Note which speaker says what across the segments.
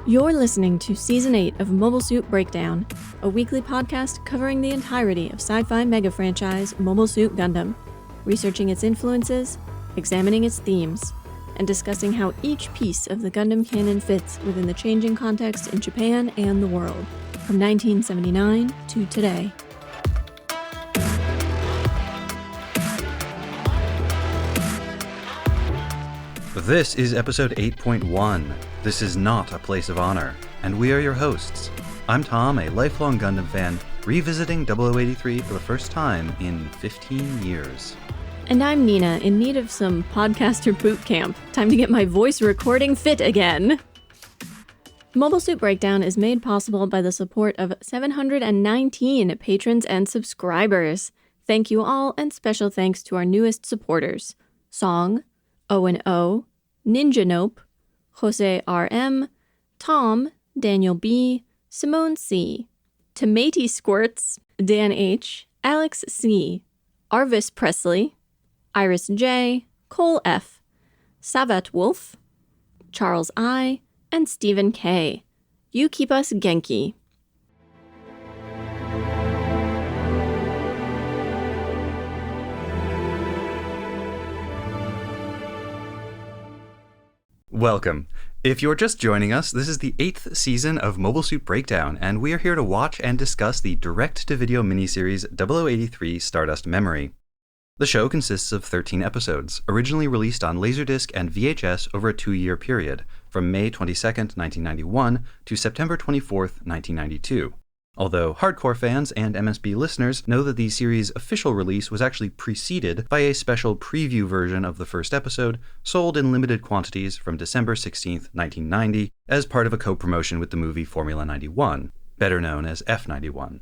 Speaker 1: You're listening to Season 8 of Mobile Suit Breakdown, a weekly podcast covering the entirety of sci-fi mega franchise Mobile Suit Gundam, researching its influences, examining its themes, and discussing how each piece of the Gundam canon fits within the changing context in Japan and the world, from 1979 to today.
Speaker 2: This is episode 8.1. This is not a place of honor, and we are your hosts. I'm Tom, a lifelong Gundam fan, revisiting 0083 for the first time in 15 years.
Speaker 1: And I'm Nina, in need of some podcaster boot camp. Time to get my voice recording fit again. Mobile Suit Breakdown is made possible by the support of 719 patrons and subscribers. Thank you all, and special thanks to our newest supporters: Song, O&O, Ninja Nope, Jose RM, Tom, Daniel B, Simone C, Tomaty Squirts, Dan H, Alex C, Arvis Presley, Iris J, Cole F, Savat Wolf, Charles I, and Stephen K. You keep us Genki.
Speaker 2: Welcome. If you're just joining us, this is the 8th season of Mobile Suit Breakdown, and we are here to watch and discuss the direct-to-video miniseries 0083 Stardust Memory. The show consists of 13 episodes, originally released on Laserdisc and VHS over a 2-year period, from May 22, 1991 to September 24, 1992. Although hardcore fans and MSB listeners know that the series' official release was actually preceded by a special preview version of the first episode, sold in limited quantities from December 16, 1990, as part of a co-promotion with the movie Formula 91, better known as F91.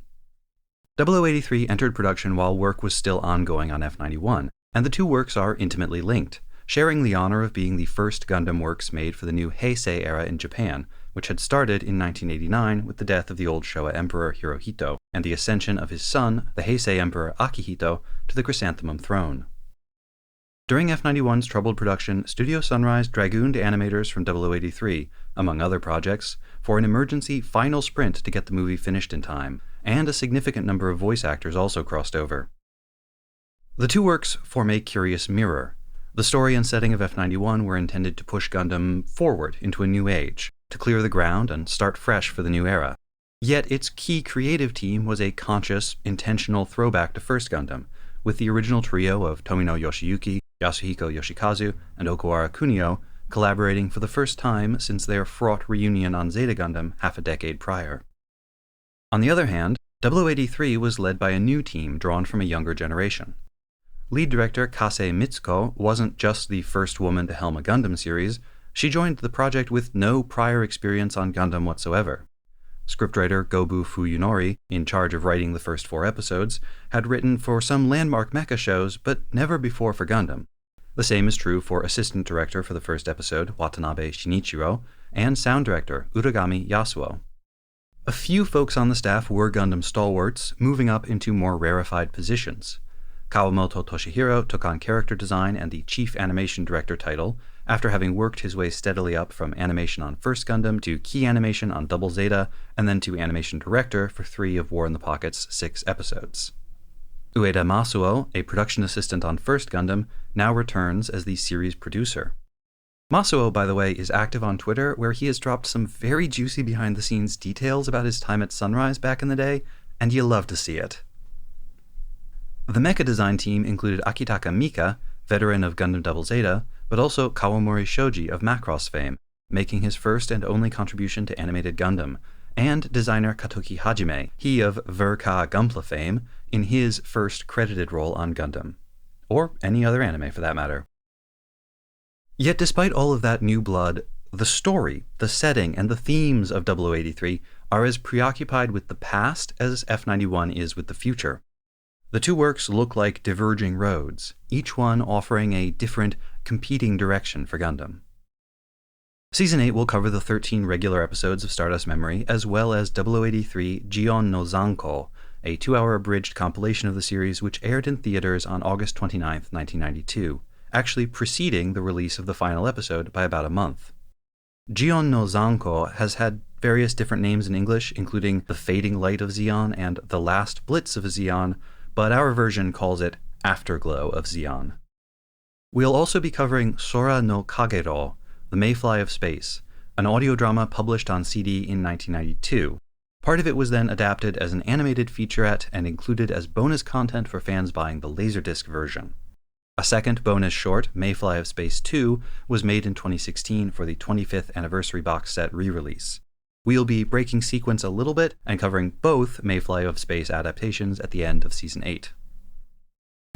Speaker 2: 0083 entered production while work was still ongoing on F91, and the two works are intimately linked, sharing the honor of being the first Gundam works made for the new Heisei era in Japan, which had started in 1989 with the death of the old Showa Emperor Hirohito and the ascension of his son, the Heisei Emperor Akihito, to the Chrysanthemum throne. During F91's troubled production, Studio Sunrise dragooned animators from 0083, among other projects, for an emergency final sprint to get the movie finished in time, and a significant number of voice actors also crossed over. The two works form a curious mirror. The story and setting of F91 were intended to push Gundam forward into a new age, to clear the ground and start fresh for the new era. Yet its key creative team was a conscious, intentional throwback to First Gundam, with the original trio of Tomino Yoshiyuki, Yasuhiko Yoshikazu, and Okuwara Kunio collaborating for the first time since their fraught reunion on Zeta Gundam half a decade prior. On the other hand, 0083 was led by a new team drawn from a younger generation. Lead director Kase Mitsuko wasn't just the first woman to helm a Gundam series. She joined the project with no prior experience on Gundam whatsoever. Scriptwriter Gobu Fuyunori, in charge of writing the first 4 episodes, had written for some landmark mecha shows, but never before for Gundam. The same is true for assistant director for the first episode, Watanabe Shinichiro, and sound director, Uragami Yasuo. A few folks on the staff were Gundam stalwarts, moving up into more rarefied positions. Kawamoto Toshihiro took on character design and the chief animation director title, after having worked his way steadily up from animation on First Gundam to key animation on Double Zeta, and then to animation director for 3 of War in the Pocket's 6 episodes. Ueda Masuo, a production assistant on First Gundam, now returns as the series producer. Masuo, by the way, is active on Twitter, where he has dropped some very juicy behind-the-scenes details about his time at Sunrise back in the day, and you love to see it. The mecha design team included Akitaka Mika, veteran of Gundam Double Zeta, but also Kawamori Shoji of Macross fame, making his first and only contribution to animated Gundam, and designer Katoki Hajime, he of Ver-Ka Gunpla fame, in his first credited role on Gundam. Or any other anime for that matter. Yet despite all of that new blood, the story, the setting, and the themes of 0083 are as preoccupied with the past as F91 is with the future. The two works look like diverging roads, each one offering a different, competing direction for Gundam. Season 8 will cover the 13 regular episodes of Stardust Memory, as well as 0083 Gion no Zanko, a 2-hour abridged compilation of the series which aired in theaters on August 29, 1992, actually preceding the release of the final episode by about a month. Gion no Zanko has had various different names in English, including The Fading Light of Zeon and The Last Blitz of Zeon, but our version calls it Afterglow of Zeon. We'll also be covering Sora no Kagero, The Mayfly of Space, an audio drama published on CD in 1992. Part of it was then adapted as an animated featurette and included as bonus content for fans buying the Laserdisc version. A second bonus short, Mayfly of Space 2, was made in 2016 for the 25th anniversary box set re-release. We'll be breaking sequence a little bit and covering both Mayfly of Space adaptations at the end of Season 8.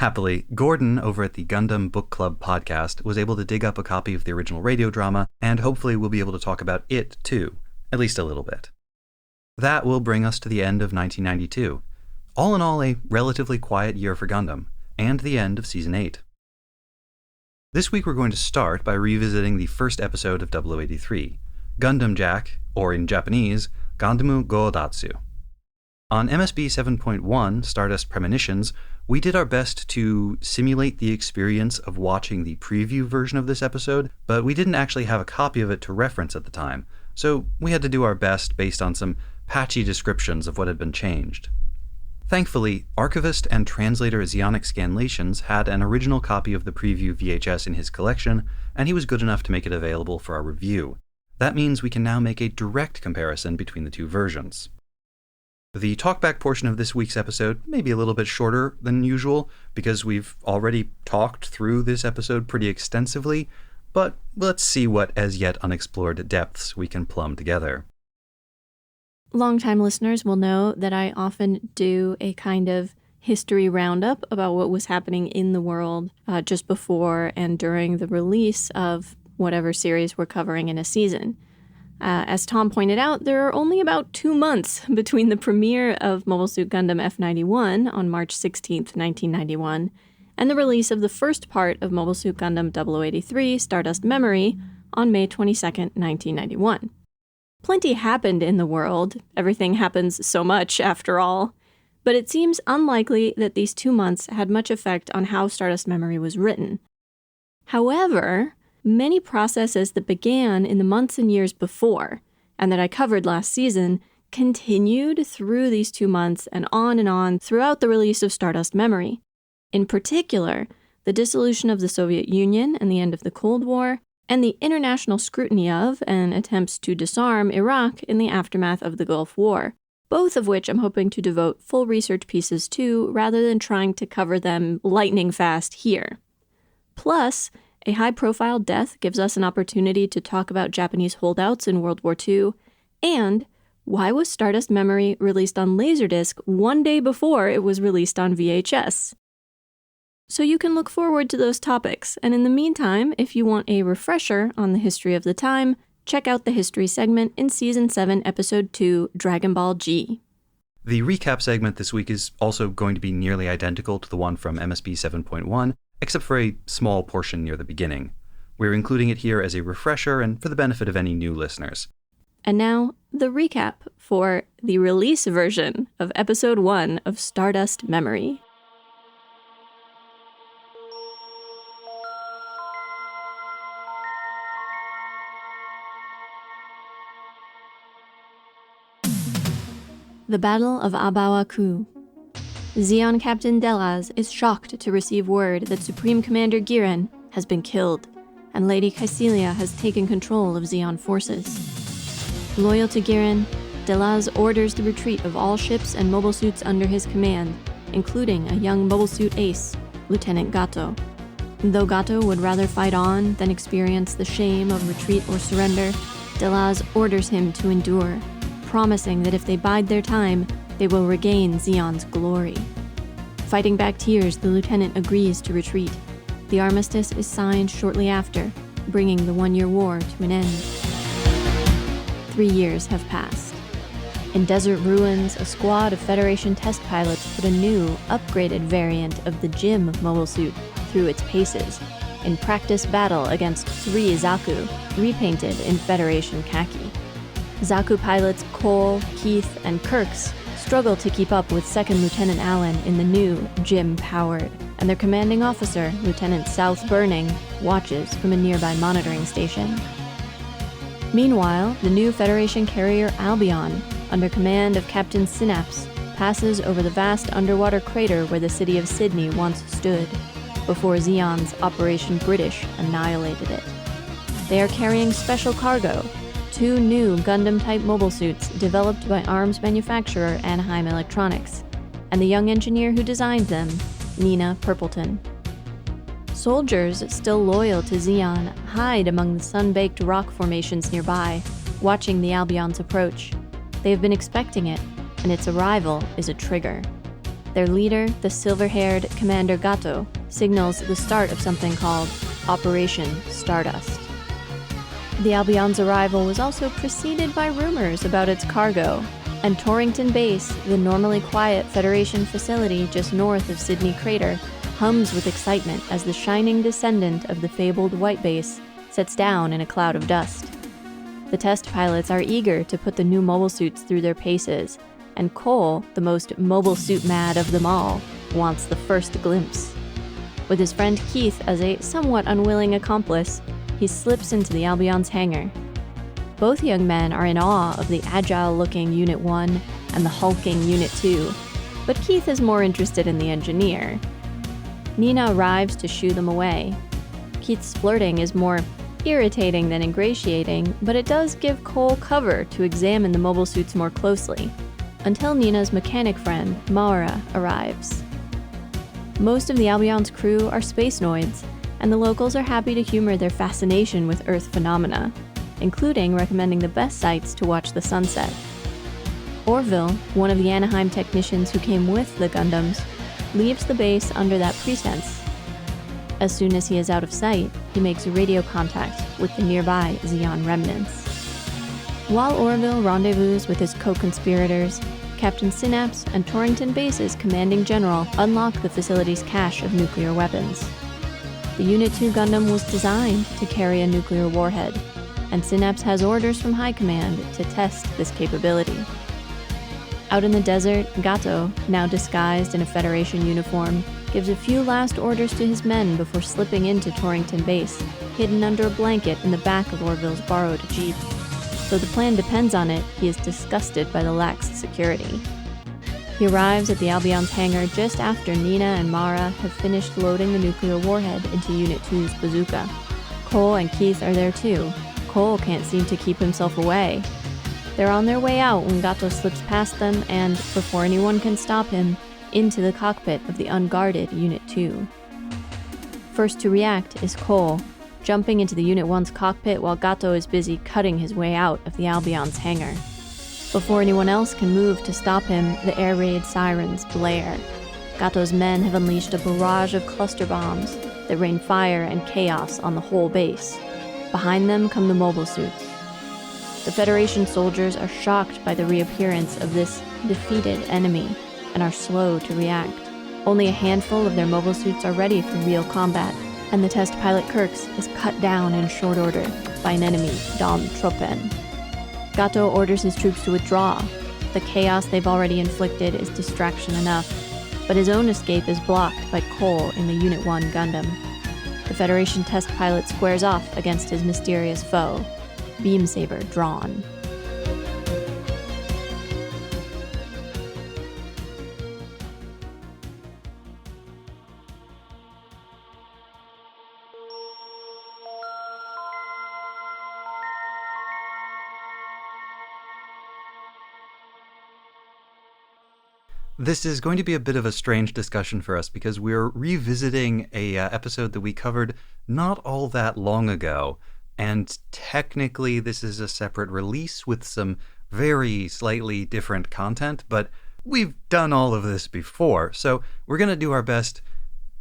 Speaker 2: Happily, Gordon over at the Gundam Book Club podcast was able to dig up a copy of the original radio drama, and hopefully we'll be able to talk about it too, at least a little bit. That will bring us to the end of 1992. All in all, a relatively quiet year for Gundam, and the end of Season 8. This week we're going to start by revisiting the first episode of 0083, Gundamjack, or in Japanese, Gandamu Godatsu. On MSB 7.1, Stardust Premonitions, we did our best to simulate the experience of watching the preview version of this episode, but we didn't actually have a copy of it to reference at the time, so we had to do our best based on some patchy descriptions of what had been changed. Thankfully, archivist and translator Zeonic Scanlations had an original copy of the preview VHS in his collection, and he was good enough to make it available for our review. That means we can now make a direct comparison between the two versions. The talkback portion of this week's episode may be a little bit shorter than usual, because we've already talked through this episode pretty extensively, but let's see what as yet unexplored depths we can plumb together.
Speaker 1: Longtime listeners will know that I often do a kind of history roundup about what was happening in the world just before and during the release of whatever series we're covering in a season. As Tom pointed out, there are only about 2 months between the premiere of Mobile Suit Gundam F91 on March 16th, 1991, and the release of the first part of Mobile Suit Gundam 0083 Stardust Memory on May 22nd, 1991. Plenty happened in the world. Everything happens so much, after all. But it seems unlikely that these 2 months had much effect on how Stardust Memory was written. However, many processes that began in the months and years before, and that I covered last season, continued through these 2 months and on throughout the release of Stardust Memory. In particular, the dissolution of the Soviet Union and the end of the Cold War, and the international scrutiny of and attempts to disarm Iraq in the aftermath of the Gulf War, both of which I'm hoping to devote full research pieces to rather than trying to cover them lightning fast here. Plus, a high-profile death gives us an opportunity to talk about Japanese holdouts in World War II, and why was Stardust Memory released on Laserdisc 1 day before it was released on VHS? So you can look forward to those topics, and in the meantime, if you want a refresher on the history of the time, check out the history segment in Season 7, Episode 2, Dragon Ball G.
Speaker 2: The recap segment this week is also going to be nearly identical to the one from MSB 7.1, except for a small portion near the beginning. We're including it here as a refresher and for the benefit of any new listeners.
Speaker 1: And now, the recap for the release version of Episode 1 of Stardust Memory. The Battle of Abawa-Ku. Zeon Captain Delaz is shocked to receive word that Supreme Commander Giren has been killed, and Lady Caecilia has taken control of Zeon forces. Loyal to Giren, Delaz orders the retreat of all ships and mobile suits under his command, including a young mobile suit ace, Lieutenant Gato. Though Gato would rather fight on than experience the shame of retreat or surrender, Delaz orders him to endure, promising that if they bide their time, they will regain Zeon's glory. Fighting back tears, the lieutenant agrees to retreat. The armistice is signed shortly after, bringing the 1-year war to an end. 3 years have passed. In desert ruins, a squad of Federation test pilots put a new, upgraded variant of the Jim mobile suit through its paces, in practice battle against 3 Zaku, repainted in Federation khaki. Zaku pilots Cole, Keith, and Kirks struggle to keep up with Second Lieutenant Allen in the new Jim-powered, and their commanding officer, Lieutenant South Burning, watches from a nearby monitoring station. Meanwhile, the new Federation carrier Albion, under command of Captain Synapse, passes over the vast underwater crater where the city of Sydney once stood, before Zeon's Operation British annihilated it. They are carrying special cargo, 2 new Gundam-type mobile suits developed by arms manufacturer Anaheim Electronics, and the young engineer who designed them, Nina Purpleton. Soldiers still loyal to Zeon hide among the sun-baked rock formations nearby, watching the Albion's approach. They have been expecting it, and its arrival is a trigger. Their leader, the silver-haired Commander Gato, signals the start of something called Operation Stardust. The Albion's arrival was also preceded by rumors about its cargo, and Torrington Base, the normally quiet Federation facility just north of Sydney Crater, hums with excitement as the shining descendant of the fabled White Base sets down in a cloud of dust. The test pilots are eager to put the new mobile suits through their paces, and Cole, the most mobile suit mad of them all, wants the first glimpse. With his friend Keith as a somewhat unwilling accomplice, he slips into the Albion's hangar. Both young men are in awe of the agile-looking Unit 1 and the hulking Unit 2, but Keith is more interested in the engineer. Nina arrives to shoo them away. Keith's flirting is more irritating than ingratiating, but it does give Cole cover to examine the mobile suits more closely, until Nina's mechanic friend, Maura, arrives. Most of the Albion's crew are space-noids, and the locals are happy to humor their fascination with Earth phenomena, including recommending the best sites to watch the sunset. Orville, one of the Anaheim technicians who came with the Gundams, leaves the base under that pretense. As soon as he is out of sight, he makes radio contact with the nearby Zeon remnants. While Orville rendezvous with his co-conspirators, Captain Synapse and Torrington Base's commanding general unlock the facility's cache of nuclear weapons. The Unit 2 Gundam was designed to carry a nuclear warhead, and Synapse has orders from High Command to test this capability. Out in the desert, Gato, now disguised in a Federation uniform, gives a few last orders to his men before slipping into Torrington Base, hidden under a blanket in the back of Orville's borrowed Jeep. Though the plan depends on it, he is disgusted by the lax security. He arrives at the Albion's hangar just after Nina and Mara have finished loading the nuclear warhead into Unit 2's bazooka. Cole and Keith are there too. Cole can't seem to keep himself away. They're on their way out when Gato slips past them and, before anyone can stop him, into the cockpit of the unguarded Unit 2. First to react is Cole, jumping into the Unit 1's cockpit while Gato is busy cutting his way out of the Albion's hangar. Before anyone else can move to stop him, the air raid sirens blare. Gato's men have unleashed a barrage of cluster bombs that rain fire and chaos on the whole base. Behind them come the mobile suits. The Federation soldiers are shocked by the reappearance of this defeated enemy and are slow to react. Only a handful of their mobile suits are ready for real combat, and the test pilot Kirks is cut down in short order by an enemy, Dom Tropen. Gato orders his troops to withdraw. The chaos they've already inflicted is distraction enough, but his own escape is blocked by Cole in the Unit 1 Gundam. The Federation test pilot squares off against his mysterious foe, beam saber drawn.
Speaker 2: This is going to be a bit of a strange discussion for us because we're revisiting a episode that we covered not all that long ago, and technically this is a separate release with some very slightly different content, but we've done all of this before, so we're going to do our best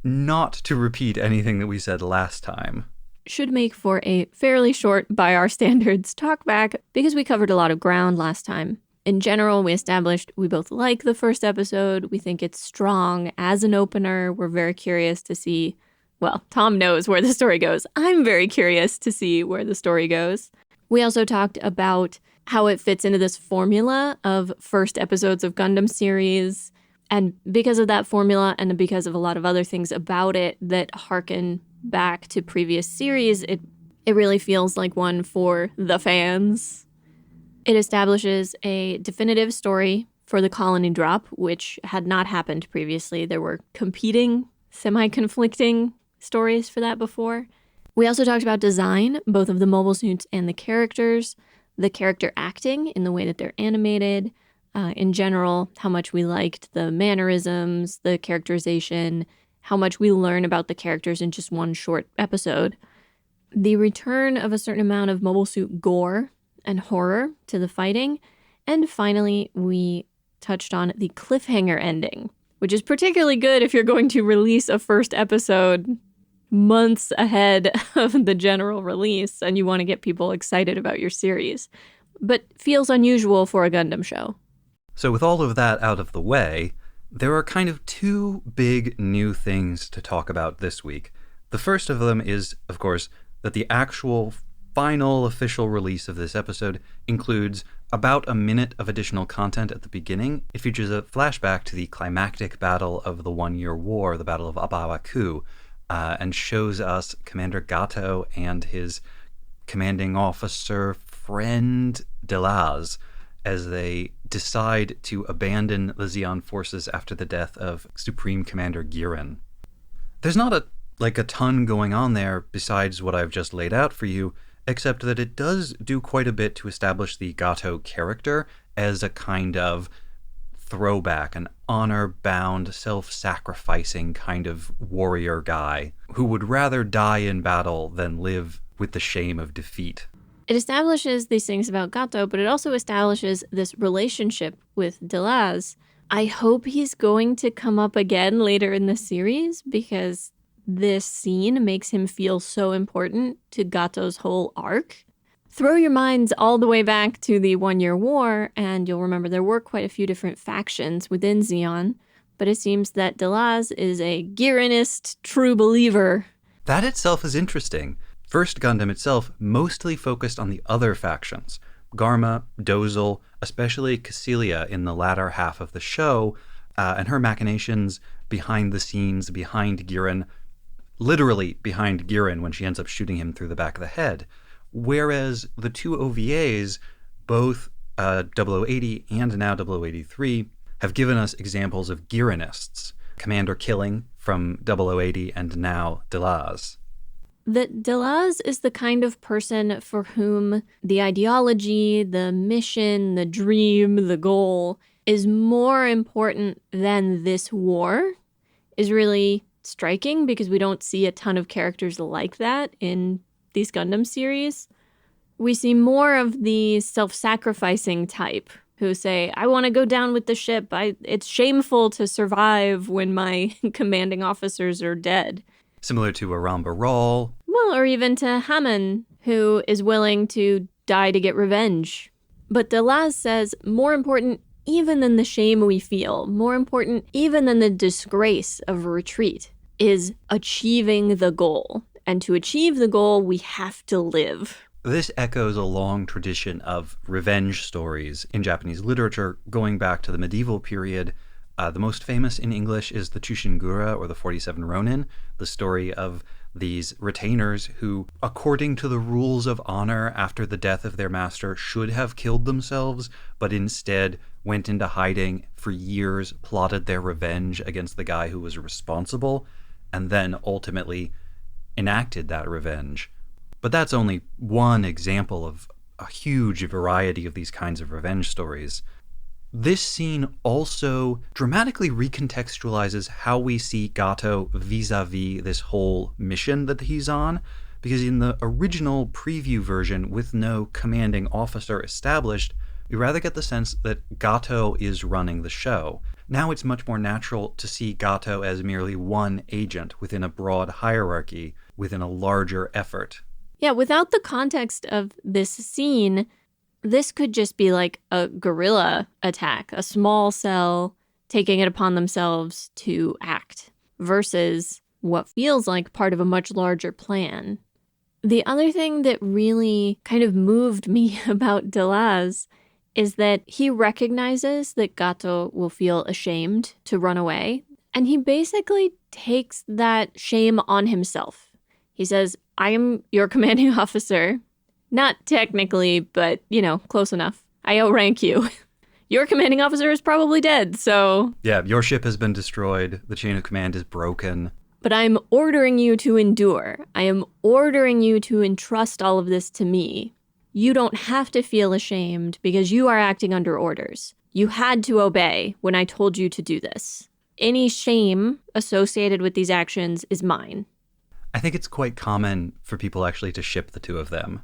Speaker 2: not to repeat anything that we said last time.
Speaker 1: Should make for a fairly short, by our standards, talkback because we covered a lot of ground last time. In general, we established we both like the first episode. We think it's strong as an opener. We're very curious to see, well, Tom knows where the story goes. I'm very curious to see where the story goes. We also talked about how it fits into this formula of first episodes of Gundam series. And because of that formula and because of a lot of other things about it that harken back to previous series, it It really feels like one for the fans. It establishes a definitive story for the colony drop, which had not happened previously. There were competing, semi-conflicting stories for that before. We also talked about design, both of the mobile suits and the characters, the character acting in the way that they're animated, in general, how much we liked the mannerisms, the characterization, how much we learn about the characters in just one short episode. The return of a certain amount of mobile suit gore and horror to the fighting. And finally, we touched on the cliffhanger ending, which is particularly good if you're going to release a first episode months ahead of the general release and you want to get people excited about your series, but feels unusual for a Gundam show.
Speaker 2: So with all of that out of the way, there are kind of two big new things to talk about this week. The first of them is, of course, that the actual final official release of this episode includes about a minute of additional content at the beginning. It features a flashback to the climactic battle of the 1-year war, the Battle of Abawaku, and shows us Commander Gato and his commanding officer friend Delaz as they decide to abandon the Zeon forces after the death of Supreme Commander Giran. There's not a ton going on there besides what I've just laid out for you, except that it does do quite a bit to establish the Gato character as a kind of throwback, an honor-bound, self-sacrificing kind of warrior guy who would rather die in battle than live with the shame of defeat.
Speaker 1: It establishes these things about Gato, but it also establishes this relationship with Delaz. I hope he's going to come up again later in the series because this scene makes him feel so important to Gato's whole arc. Throw your minds all the way back to the 1-year war, and you'll remember there were quite a few different factions within Zeon, but it seems that Delaz is a Giranist true believer.
Speaker 2: That itself is interesting. First Gundam itself mostly focused on the other factions. Garma, Dozel, especially Cassilia in the latter half of the show, and her machinations behind the scenes, behind Giran, literally behind Giran when she ends up shooting him through the back of the head. Whereas the two OVAs, both 0080 and now 0083, have given us examples of Giranists. Commander Killing from 0080 and now Delaz.
Speaker 1: That Delaz is the kind of person for whom the ideology, the mission, the dream, the goal is more important than this war is really striking because we don't see a ton of characters like that in these Gundam series. We see more of the self-sacrificing type who say, I want to go down with the ship. It's shameful to survive when my commanding officers are dead.
Speaker 2: Similar to Aramba Ral.
Speaker 1: Well, or even to Hammon, who is willing to die to get revenge. But Delaz says, more important even than the shame we feel, more important even than the disgrace of a retreat, is achieving the goal. And to achieve the goal, we have to live.
Speaker 2: This echoes a long tradition of revenge stories in Japanese literature going back to the medieval period. The most famous in English is the Chushingura, or the 47 Ronin, the story of these retainers who, according to the rules of honor after the death of their master, should have killed themselves, but instead went into hiding for years, plotted their revenge against the guy who was responsible, and then ultimately enacted that revenge. But that's only one example of a huge variety of these kinds of revenge stories. This scene also dramatically recontextualizes how we see Gato vis-a-vis this whole mission that he's on, because in the original preview version with no commanding officer established, we rather get the sense that Gato is running the show. Now it's much more natural to see Gato as merely one agent within a broad hierarchy, within a larger effort.
Speaker 1: Yeah, without the context of this scene, this could just be like a guerrilla attack, a small cell taking it upon themselves to act, versus what feels like part of a much larger plan. The other thing that really kind of moved me about Delaz is that he recognizes that Gato will feel ashamed to run away, and he basically takes that shame on himself. He says, I am your commanding officer. Not technically, but, close enough. I outrank you. Your commanding officer is probably dead, so...
Speaker 2: Yeah, your ship has been destroyed. The chain of command is broken.
Speaker 1: But I'm ordering you to endure. I am ordering you to entrust all of this to me. You don't have to feel ashamed because you are acting under orders. You had to obey when I told you to do this. Any shame associated with these actions is mine.
Speaker 2: I think it's quite common for people actually to ship the two of them.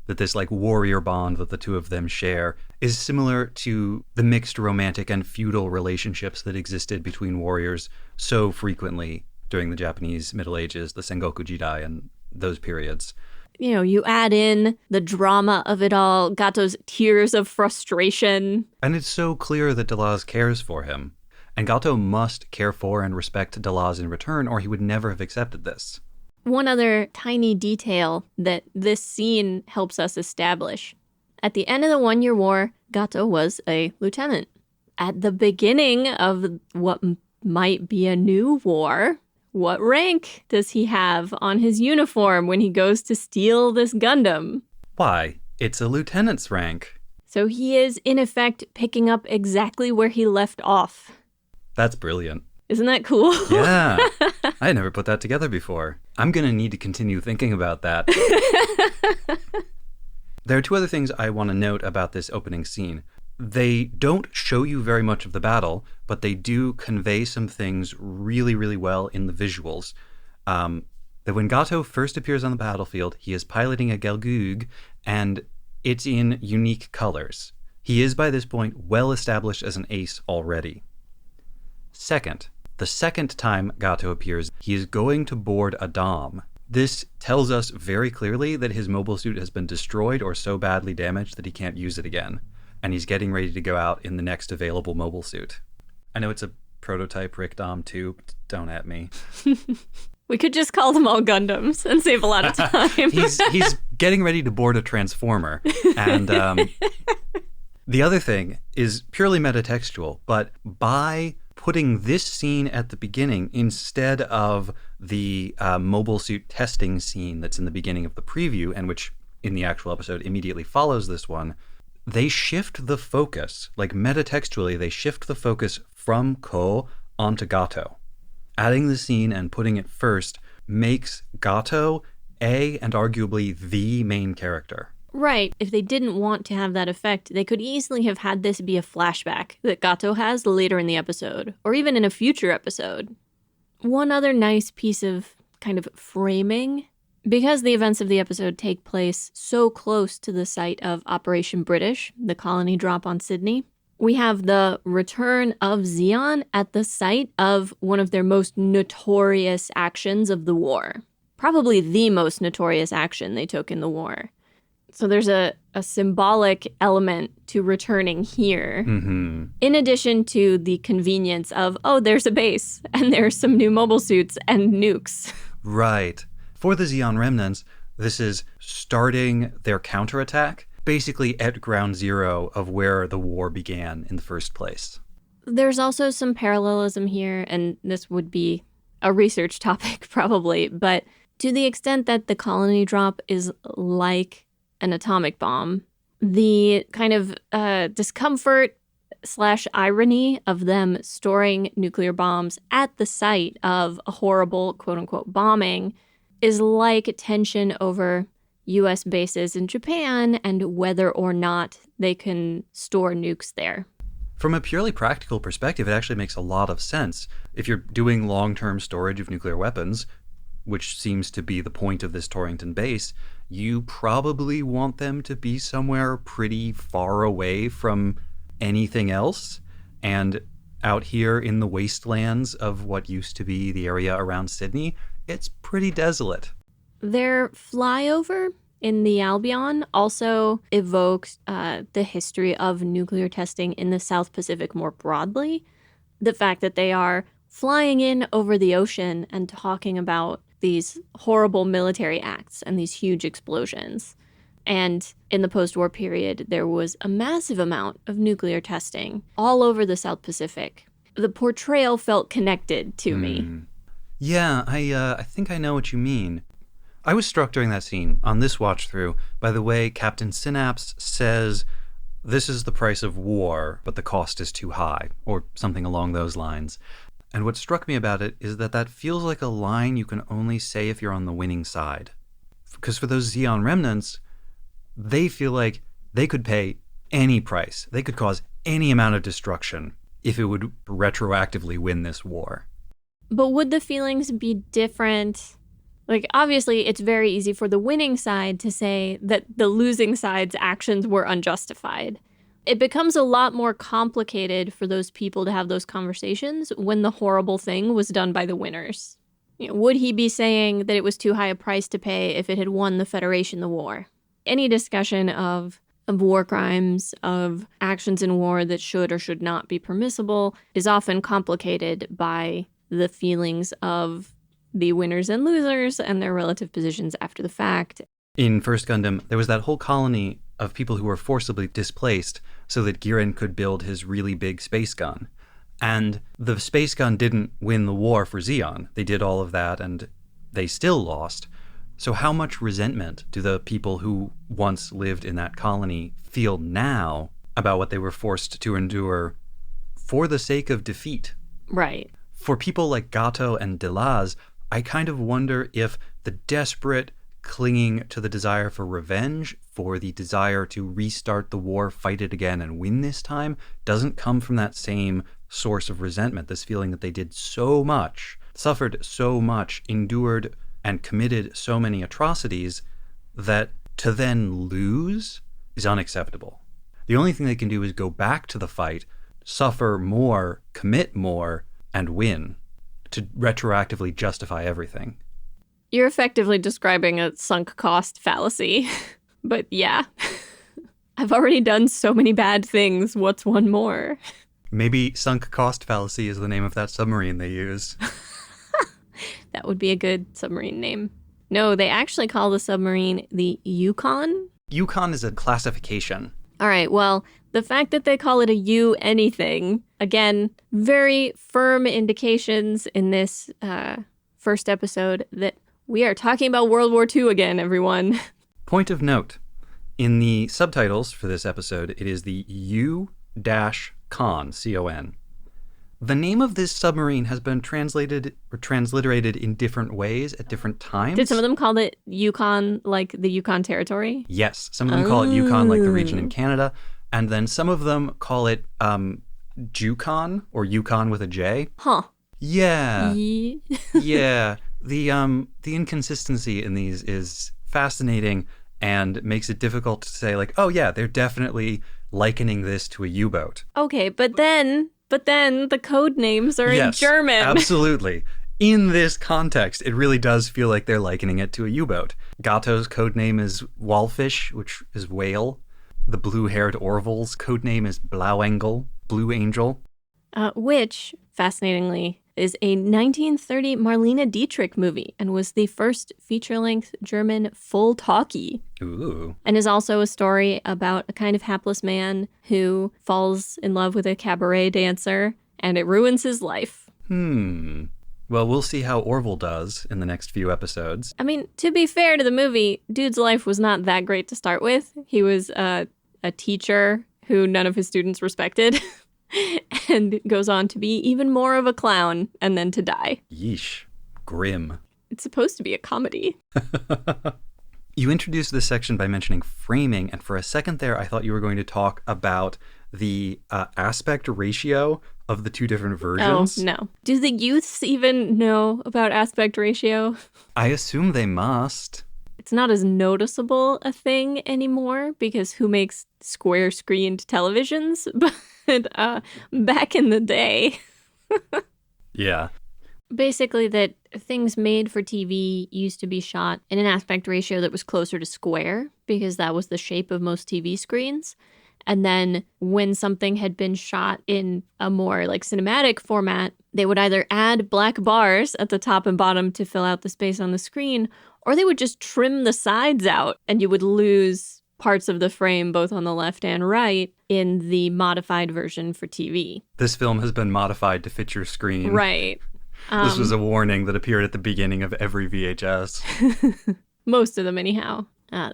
Speaker 2: That this warrior bond that the two of them share is similar to the mixed romantic and feudal relationships that existed between warriors so frequently during the Japanese Middle Ages, the Sengoku Jidai, and those periods.
Speaker 1: You add in the drama of it all, Gato's tears of frustration.
Speaker 2: And it's so clear that Delaz cares for him. And Gato must care for and respect Delaz in return, or he would never have accepted this.
Speaker 1: One other tiny detail that this scene helps us establish. At the end of the 1-Year War, Gato was a lieutenant. At the beginning of what might be a new war, what rank does he have on his uniform when he goes to steal this Gundam?
Speaker 2: Why, it's a lieutenant's rank.
Speaker 1: So he is, in effect, picking up exactly where he left off.
Speaker 2: That's brilliant.
Speaker 1: Isn't that cool?
Speaker 2: Yeah. I had never put that together before. I'm going to need to continue thinking about that. There are two other things I want to note about this opening scene. They don't show you very much of the battle, but they do convey some things really, really well in the visuals. That when Gato first appears on the battlefield, he is piloting a Gelgoog, and it's in unique colors. He is, by this point, well established as an ace already. Second, the second time Gato appears, he is going to board a Dom. This tells us very clearly that his mobile suit has been destroyed or so badly damaged that he can't use it again. And he's getting ready to go out in the next available mobile suit. I know it's a prototype Rick Dom too, but don't at me.
Speaker 1: We could just call them all Gundams and save a lot of time.
Speaker 2: He's getting ready to board a Transformer. And the other thing is purely metatextual, but by putting this scene at the beginning instead of the mobile suit testing scene that's in the beginning of the preview, and which in the actual episode immediately follows this one, they shift the focus, metatextually, they shift the focus from Ko onto Gato. Adding the scene and putting it first makes Gato and arguably the main character.
Speaker 1: Right. If they didn't want to have that effect, they could easily have had this be a flashback that Gato has later in the episode, or even in a future episode. One other nice piece of kind of framing, because the events of the episode take place so close to the site of Operation British, the colony drop on Sydney, we have the return of Zeon at the site of one of their most notorious actions of the war. Probably the most notorious action they took in the war. So there's a symbolic element to returning here, in addition to the convenience of, there's a base, and there's some new mobile suits and nukes.
Speaker 2: Right. For the Zeon remnants, this is starting their counterattack, basically at ground zero of where the war began in the first place.
Speaker 1: There's also some parallelism here, and this would be a research topic probably, but to the extent that the colony drop is like an atomic bomb, the kind of discomfort / irony of them storing nuclear bombs at the site of a horrible quote-unquote bombing is like tension over U.S. bases in Japan and whether or not they can store nukes there.
Speaker 2: From a purely practical perspective, it actually makes a lot of sense. If you're doing long-term storage of nuclear weapons, which seems to be the point of this Torrington base, you probably want them to be somewhere pretty far away from anything else. And out here in the wastelands of what used to be the area around Sydney, it's pretty desolate.
Speaker 1: Their flyover in the Albion also evokes the history of nuclear testing in the South Pacific more broadly. The fact that they are flying in over the ocean and talking about these horrible military acts and these huge explosions. And in the post-war period, there was a massive amount of nuclear testing all over the South Pacific. The portrayal felt connected to me.
Speaker 2: Yeah, I think I know what you mean. I was struck during that scene on this watch through by the way Captain Synapse says, "This is the price of war, but the cost is too high," or something along those lines. And what struck me about it is that that feels like a line you can only say if you're on the winning side. Because for those Zeon remnants, they feel like they could pay any price. They could cause any amount of destruction if it would retroactively win this war.
Speaker 1: But would the feelings be different? Like, obviously, it's very easy for the winning side to say that the losing side's actions were unjustified. It becomes a lot more complicated for those people to have those conversations when the horrible thing was done by the winners. You know, would he be saying that it was too high a price to pay if it had won the Federation the war? Any discussion of war crimes, of actions in war that should or should not be permissible, is often complicated by the feelings of the winners and losers and their relative positions after the fact.
Speaker 2: In First Gundam, there was that whole colony of people who were forcibly displaced so that Gihren could build his really big space gun. And the space gun didn't win the war for Zeon. They did all of that and they still lost. So how much resentment do the people who once lived in that colony feel now about what they were forced to endure for the sake of defeat?
Speaker 1: Right.
Speaker 2: For people like Gato and Delaz, I kind of wonder if the desperate clinging to the desire for revenge, for the desire to restart the war, fight it again, and win this time, doesn't come from that same source of resentment, this feeling that they did so much, suffered so much, endured and committed so many atrocities that to then lose is unacceptable. The only thing they can do is go back to the fight, suffer more, commit more, and win to retroactively justify everything.
Speaker 1: You're effectively describing a sunk cost fallacy. But yeah, I've already done so many bad things. What's one more?
Speaker 2: Maybe sunk cost fallacy is the name of that submarine they use.
Speaker 1: That would be a good submarine name. No, they actually call the submarine the Yukon.
Speaker 2: Yukon is a classification.
Speaker 1: All right, well, the fact that they call it a U anything, again, very firm indications in this first episode that we are talking about World War II again, everyone.
Speaker 2: Point of note, in the subtitles for this episode, it is the U-Con, C-O-N. The name of this submarine has been translated or transliterated in different ways at different times.
Speaker 1: Did some of them call it Yukon, like the Yukon Territory?
Speaker 2: Yes, some of them call it Yukon, like the region in Canada, and then some of them call it Jukon, or Yukon with a J.
Speaker 1: Huh.
Speaker 2: Yeah. Yeah. The inconsistency in these is fascinating and makes it difficult to say, like, oh yeah, they're definitely likening this to a U-boat.
Speaker 1: Okay, but then the code names are in German.
Speaker 2: Absolutely. In this context, it really does feel like they're likening it to a U-boat. Gato's code name is Walfish, which is whale. The blue-haired Orville's code name is Blauengel, Blue Angel.
Speaker 1: Which, fascinatingly, is a 1930 Marlene Dietrich movie and was the first feature-length German full talkie.
Speaker 2: Ooh.
Speaker 1: And is also a story about a kind of hapless man who falls in love with a cabaret dancer, and it ruins his life.
Speaker 2: Well, we'll see how Orville does in the next few episodes.
Speaker 1: I mean, to be fair to the movie, dude's life was not that great to start with. He was a teacher who none of his students respected. And goes on to be even more of a clown and then to die.
Speaker 2: Yeesh. Grim.
Speaker 1: It's supposed to be a comedy.
Speaker 2: You introduced this section by mentioning framing, and for a second there, I thought you were going to talk about the aspect ratio of the two different versions.
Speaker 1: Oh, no. Do the youths even know about aspect ratio?
Speaker 2: I assume they must.
Speaker 1: It's not as noticeable a thing anymore because who makes square-screened televisions? But back in the day.
Speaker 2: Yeah.
Speaker 1: Basically that things made for TV used to be shot in an aspect ratio that was closer to square because that was the shape of most TV screens. And then when something had been shot in a more like cinematic format, they would either add black bars at the top and bottom to fill out the space on the screen, or they would just trim the sides out and you would lose parts of the frame both on the left and right in the modified version for TV.
Speaker 2: This film has been modified to fit your screen.
Speaker 1: Right.
Speaker 2: This was a warning that appeared at the beginning of every VHS.
Speaker 1: Most of them, anyhow.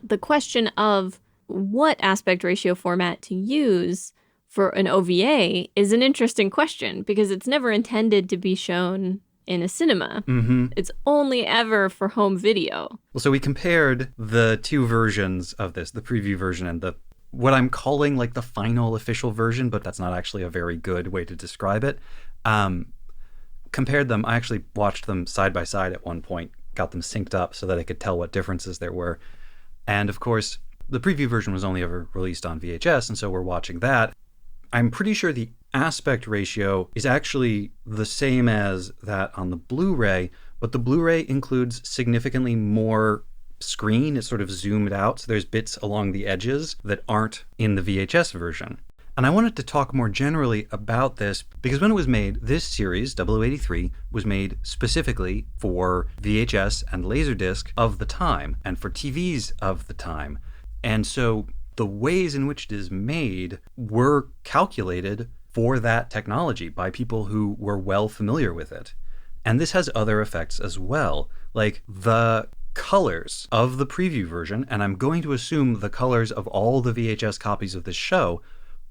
Speaker 1: The question of what aspect ratio format to use for an OVA is an interesting question because it's never intended to be shown in a cinema.
Speaker 2: Mm-hmm.
Speaker 1: It's only ever for home video.
Speaker 2: Well, so we compared the two versions of this, the preview version and the what I'm calling like the final official version, but that's not actually a very good way to describe it. Compared them, I actually watched them side by side at one point, got them synced up so that I could tell what differences there were. And of course, the preview version was only ever released on VHS, and so we're watching that. I'm pretty sure the aspect ratio is actually the same as that on the Blu-ray, but the Blu-ray includes significantly more screen. It's sort of zoomed out, so there's bits along the edges that aren't in the VHS version. And I wanted to talk more generally about this because when it was made, this series, 0083, was made specifically for VHS and Laserdisc of the time and for TVs of the time. And so the ways in which it is made were calculated for that technology by people who were well familiar with it. And this has other effects as well, like the colors of the preview version, and I'm going to assume the colors of all the VHS copies of this show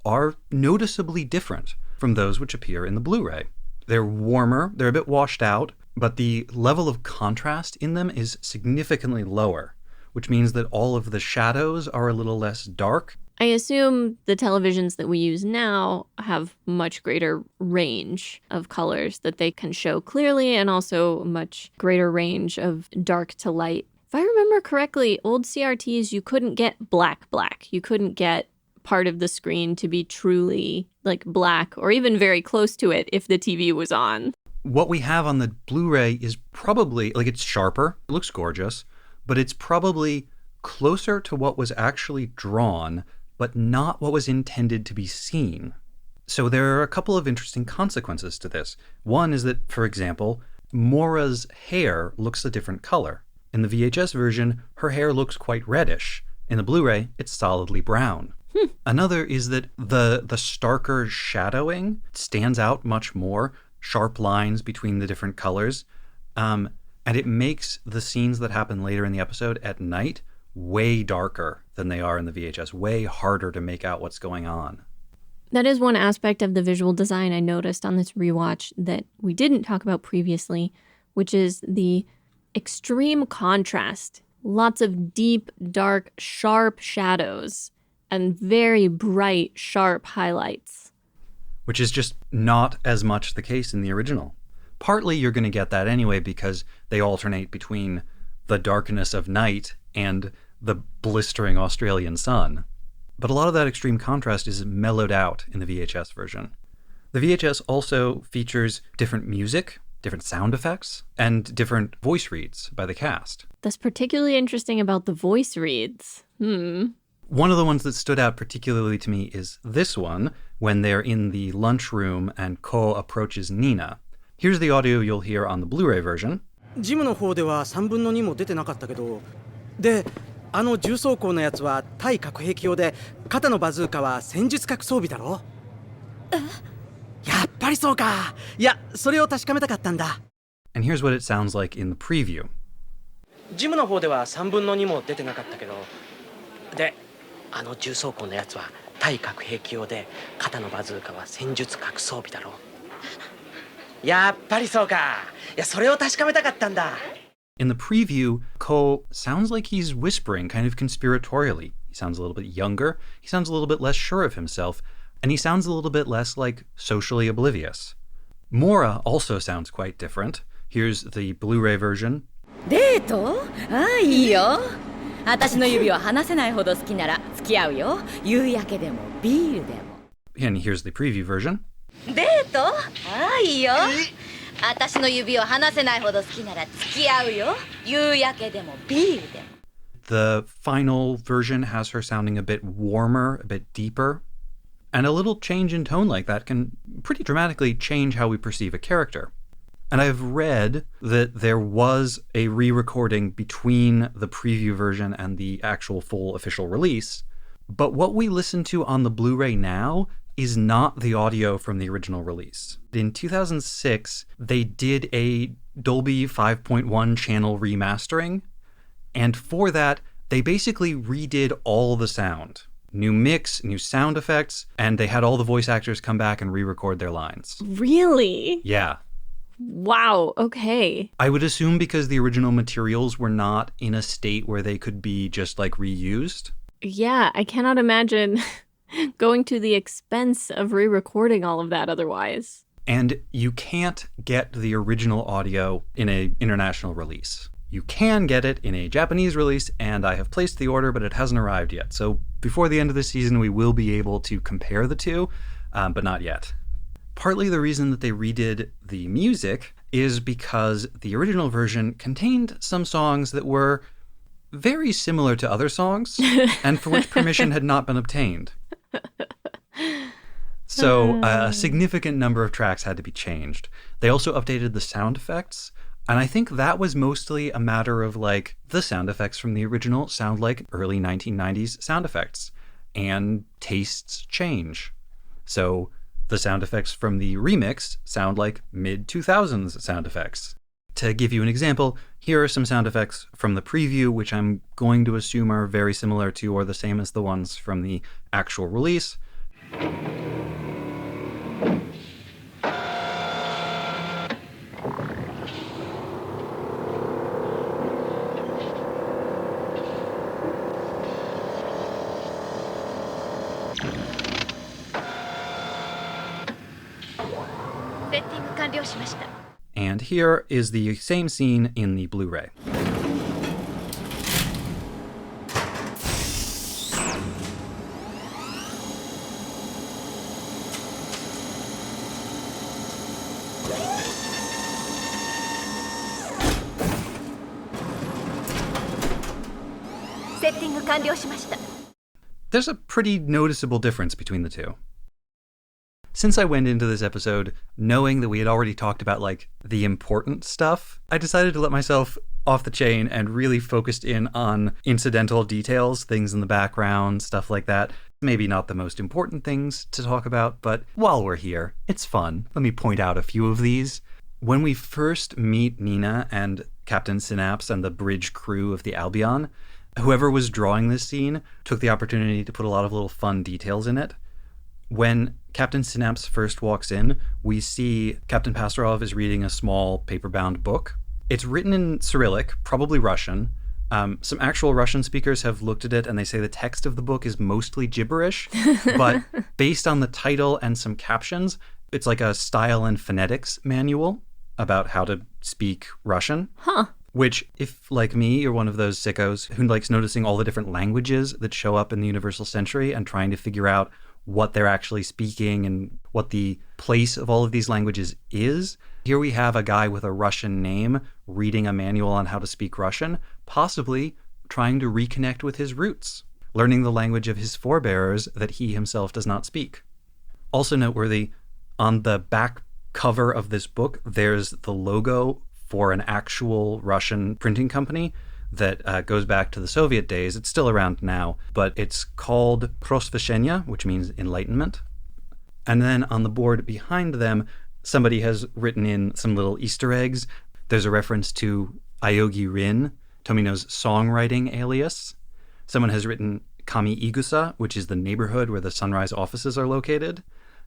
Speaker 2: are noticeably different from those which appear in the Blu-ray. They're warmer, they're a bit washed out, but the level of contrast in them is significantly lower, which means that all of the shadows are a little less dark.
Speaker 1: I assume the televisions that we use now have much greater range of colors that they can show clearly and also much greater range of dark to light. If I remember correctly, old CRTs, you couldn't get black. You couldn't get part of the screen to be truly like black or even very close to it if the TV was on.
Speaker 2: What we have on the Blu-ray is probably, like, it's sharper, it looks gorgeous, but it's probably closer to what was actually drawn, but not what was intended to be seen. So there are a couple of interesting consequences to this. One is that, for example, Mora's hair looks a different color. In the VHS version, her hair looks quite reddish. In the Blu-ray, it's solidly brown. Another is that the starker shadowing stands out much more, sharp lines between the different colors, and it makes the scenes that happen later in the episode at night way darker than they are in the VHS, way harder to make out what's going on.
Speaker 1: That is one aspect of the visual design I noticed on this rewatch that we didn't talk about previously, which is the extreme contrast. Lots of deep, dark, sharp shadows and very bright, sharp highlights.
Speaker 2: Which is just not as much the case in the original. Partly you're going to get that anyway because they alternate between the darkness of night and the blistering Australian sun. But a lot of that extreme contrast is mellowed out in the VHS version. The VHS also features different music, different sound effects, and different voice reads by the cast.
Speaker 1: That's particularly interesting about the voice reads.
Speaker 2: One of the ones that stood out particularly to me is this one, when they're in the lunchroom and Ko approaches Nina. Here's the audio you'll hear on the Blu-ray version.
Speaker 3: ジムの方では3分の2も出てなかったけど、で、あの重装甲のやつは対核兵器用で、肩のバズーカは戦術核装備だろ？やっぱりそうか。いや、それを確かめたかったんだ。
Speaker 2: And here's what it sounds like in the preview.
Speaker 3: ジムの方では3分の2も出てなかったけど、で、あの重装甲のやつは対核兵器用で、肩のバズーカは戦術核装備だろ。やっぱりそうか。いや、それを確かめたかったんだ。
Speaker 2: In the preview, Ko sounds like he's whispering kind of conspiratorially. He sounds a little bit younger, he sounds a little bit less sure of himself, and he sounds a little bit less like socially oblivious. Mora also sounds quite different. Here's the Blu-ray version.
Speaker 4: デート？ああ、いいよ。私の指を離せないほど好きなら付き合うよ。夕焼けでもビールでも。
Speaker 2: And here's the preview version.
Speaker 4: デート？ああ、いいよ。私の指を離せないほど好きなら付き合うよ。夕焼けでもビールでも。
Speaker 2: The final version has her sounding a bit warmer, a bit deeper. And a little change in tone like that can pretty dramatically change how we perceive a character. And I've read that there was a re-recording between the preview version and the actual full official release. But what we listen to on the Blu-ray now is not the audio from the original release. In 2006, they did a Dolby 5.1 channel remastering, And for that, they basically redid all the sound. New mix, new sound effects, and they had all the voice actors come back and re-record their lines.
Speaker 1: Really?
Speaker 2: Yeah.
Speaker 1: Wow, okay.
Speaker 2: I would assume because the original materials were not in a state where they could be just like reused.
Speaker 1: Yeah, I cannot imagine going to the expense of re-recording all of that otherwise.
Speaker 2: And you can't get the original audio in an international release. You can get it in a Japanese release, and I have placed the order, but it hasn't arrived yet. So before the end of the season, we will be able to compare the two, but not yet. Partly the reason that they redid the music is because the original version contained some songs that were very similar to other songs, and for which permission had not been obtained. So a significant number of tracks had to be changed. They also updated the sound effects. And I think that was mostly a matter of like the sound effects from the original sound like early 1990s sound effects, and tastes change. So the sound effects from the remix sound like mid-2000s sound effects. To give you an example, here are some sound effects from the preview, which I'm going to assume are very similar to or the same as the ones from the actual release. And here is the same scene in the Blu-ray. There's a pretty noticeable difference between the two. Since I went into this episode knowing that we had already talked about like the important stuff, I decided to let myself off the chain and really focused in on incidental details, things in the background, stuff like that. Maybe not the most important things to talk about, but while we're here, it's fun. Let me point out a few of these. When we first meet Nina and Captain Synapse and the bridge crew of the Albion, whoever was drawing this scene took the opportunity to put a lot of little fun details in it. When Captain Synapse first walks in, we see Captain Pastorov is reading a small paper-bound book. It's written in Cyrillic, probably Russian. Some actual Russian speakers have looked at it and they say the text of the book is mostly gibberish, but based on the title and some captions, it's like a style and phonetics manual about how to speak Russian.
Speaker 1: Huh.
Speaker 2: Which, if, like me, you're one of those sickos who likes noticing all the different languages that show up in the Universal Century and trying to figure out what they're actually speaking and what the place of all of these languages is. Here we have a guy with a Russian name reading a manual on how to speak Russian, possibly trying to reconnect with his roots, learning the language of his forebears that he himself does not speak. Also noteworthy, on the back cover of this book, there's the logo for an actual Russian printing company that goes back to the Soviet days. It's still around now, but it's called Prosveshchenia, which means enlightenment. And then on the board behind them, somebody has written in some little Easter eggs. There's a reference to Aogi Rin, Tomino's songwriting alias. Someone has written Kami Igusa, which is the neighborhood where the Sunrise offices are located.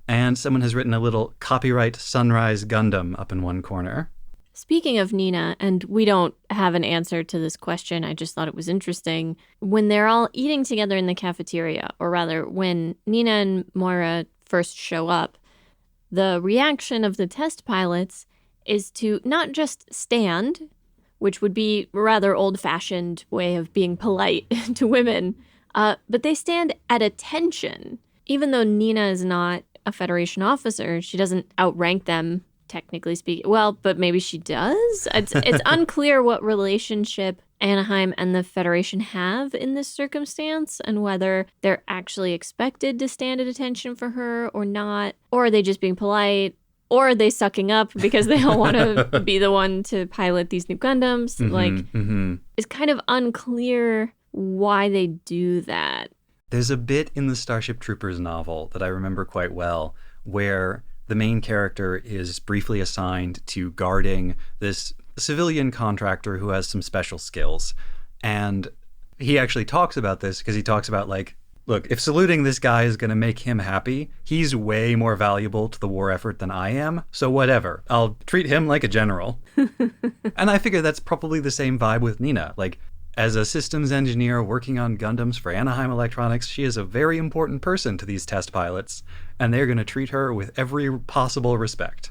Speaker 2: And someone has written a little copyright Sunrise Gundam up in one corner.
Speaker 1: Speaking of Nina, and we don't have an answer to this question, I just thought it was interesting. When they're all eating together in the cafeteria, or rather, when Nina and Moira first show up, the reaction of the test pilots is to not just stand, which would be a rather old-fashioned way of being polite to women, but they stand at attention. Even though Nina is not a Federation officer, she doesn't outrank them, technically speaking. Well, but maybe she does? It's unclear what relationship Anaheim and the Federation have in this circumstance and whether they're actually expected to stand at attention for her or not. Or are they just being polite? Or are they sucking up because they don't want to be the one to pilot these new Gundams? It's kind of unclear why they do that.
Speaker 2: There's a bit in the Starship Troopers novel that I remember quite well where the main character is briefly assigned to guarding this civilian contractor who has some special skills. And he actually talks about this because he talks about, like, look, if saluting this guy is going to make him happy, he's way more valuable to the war effort than I am. So whatever, I'll treat him like a general. And I figure that's probably the same vibe with Nina. Like, as a systems engineer working on Gundams for Anaheim Electronics, she is a very important person to these test pilots, and they're going to treat her with every possible respect.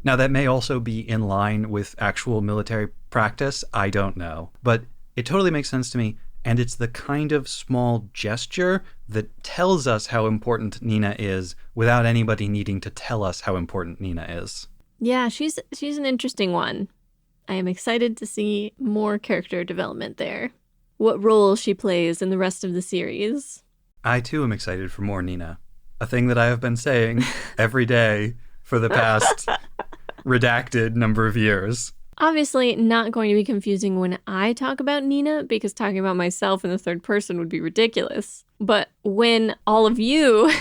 Speaker 2: Now, that may also be in line with actual military practice. I don't know. But it totally makes sense to me. And it's the kind of small gesture that tells us how important Nina is without anybody needing to tell us how important Nina is.
Speaker 1: Yeah, she's an interesting one. I am excited to see more character development there. What role she plays in the rest of the series.
Speaker 2: I too am excited for more Nina. A thing that I have been saying every day for the past redacted number of years.
Speaker 1: Obviously not going to be confusing when I talk about Nina, because talking about myself in the third person would be ridiculous. But when all of you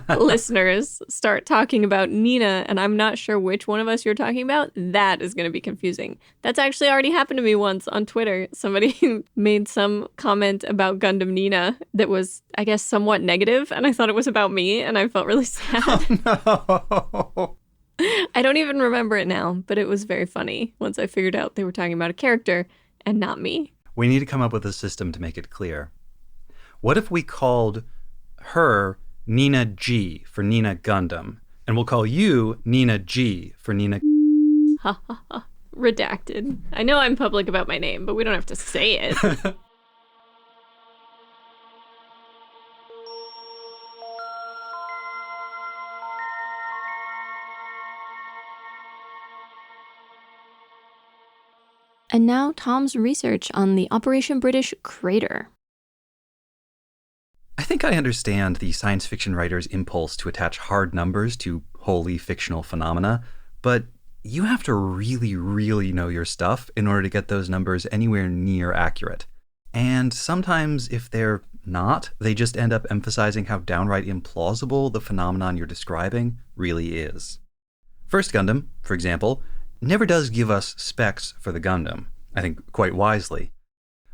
Speaker 1: listeners start talking about Nina, and I'm not sure which one of us you're talking about, that is going to be confusing. That's actually already happened to me once on Twitter. Somebody made some comment about Gundam Nina that was, I guess, somewhat negative, and I thought it was about me, and I felt really sad.
Speaker 2: Oh, no.
Speaker 1: I don't even remember it now, but it was very funny once I figured out they were talking about a character and not me.
Speaker 2: We need to come up with a system to make it clear. What if we called her Nina G for Nina Gundam, and we'll call you Nina G for Nina...
Speaker 1: Ha ha ha. Redacted. I know I'm public about my name, but we don't have to say it. And now Tom's research on the Operation British Crater.
Speaker 2: I think I understand the science fiction writer's impulse to attach hard numbers to wholly fictional phenomena, but you have to really, really know your stuff in order to get those numbers anywhere near accurate. And sometimes if they're not, they just end up emphasizing how downright implausible the phenomenon you're describing really is. First Gundam, for example, never does give us specs for the Gundam, I think quite wisely.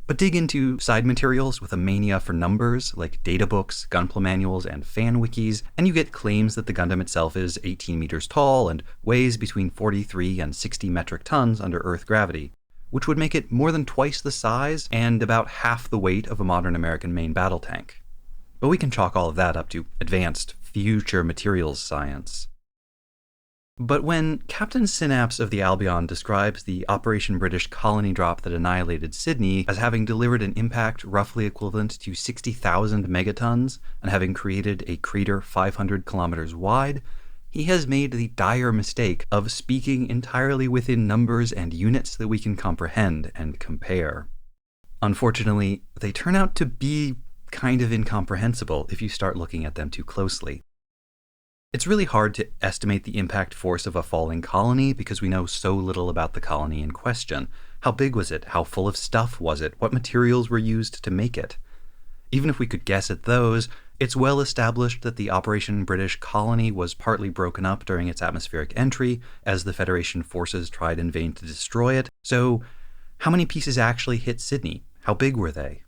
Speaker 2: But dig into side materials with a mania for numbers, like databooks, gunpla manuals, and fan wikis, and you get claims that the Gundam itself is 18 meters tall and weighs between 43 and 60 metric tons under Earth gravity, which would make it more than twice the size and about half the weight of a modern American main battle tank. But we can chalk all of that up to advanced future materials science. But when Captain Synapse of the Albion describes the Operation British colony drop that annihilated Sydney as having delivered an impact roughly equivalent to 60,000 megatons and having created a crater 500 kilometers wide, he has made the dire mistake of speaking entirely within numbers and units that we can comprehend and compare. Unfortunately, they turn out to be kind of incomprehensible if you start looking at them too closely. It's really hard to estimate the impact force of a falling colony because we know so little about the colony in question. How big was it? How full of stuff was it? What materials were used to make it? Even if we could guess at those, it's well established that the Operation British colony was partly broken up during its atmospheric entry as the Federation forces tried in vain to destroy it. So, how many pieces actually hit Sydney? How big were they?